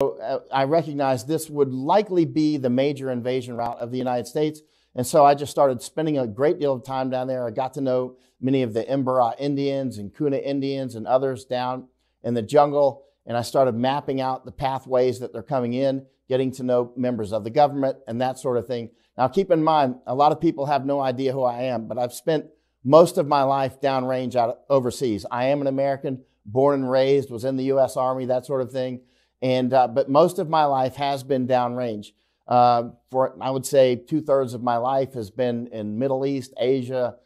I recognized this would likely be the major invasion route of the United States. And so I just started spending a great deal of time down there. I got to know many of the Embera Indians and Kuna Indians and others down in the jungle. And I started mapping out the pathways that they're coming in, getting to know members of the government and that sort of thing. Now, keep in mind, a lot of people have no idea who I am, but I've spent most of my life downrange out overseas. I am an American, born and raised, was in the U.S. Army, that sort of thing. But most of my life has been downrange. I would say 2/3 of my life has been in Middle East, Asia,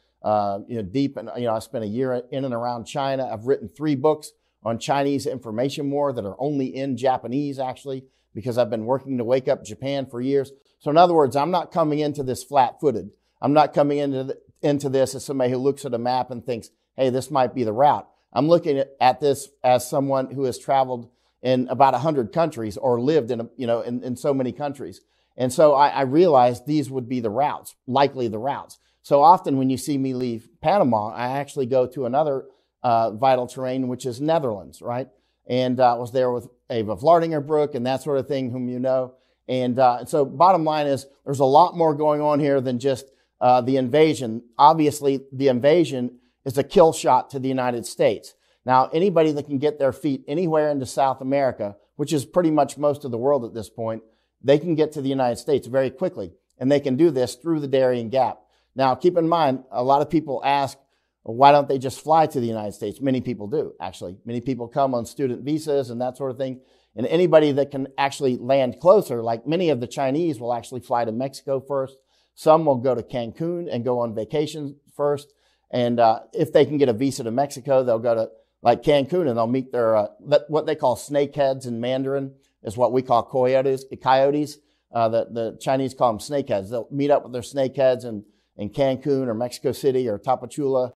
deep. And, I spent a year in and around China. I've written 3 books on Chinese information war that are only in Japanese, actually, because I've been working to wake up Japan for years. So in other words, I'm not coming into this flat-footed. I'm not coming into this as somebody who looks at a map and thinks, hey, this might be the route. I'm looking at this as someone who has traveled in about 100 countries or lived in so many countries. And so I realized these would be the routes, likely the routes. So often when you see me leave Panama, I actually go to another vital terrain, which is Netherlands, right? And I was there with Eva Vlardingerbroek and that sort of thing, whom you know. And so bottom line is there's a lot more going on here than just the invasion. Obviously, the invasion is a kill shot to the United States. Now, anybody that can get their feet anywhere into South America, which is pretty much most of the world at this point, they can get to the United States very quickly. And they can do this through the Darien Gap. Now, keep in mind, a lot of people ask, well, why don't they just fly to the United States? Many people do, actually. Many people come on student visas and that sort of thing. And anybody that can actually land closer, like many of the Chinese will actually fly to Mexico first. Some will go to Cancun and go on vacation first. And if they can get a visa to Mexico, they'll go to like Cancun and they'll meet their, what they call snakeheads in Mandarin is what we call coyotes. The Chinese call them snakeheads. They'll meet up with their snakeheads in Cancun or Mexico City or Tapachula.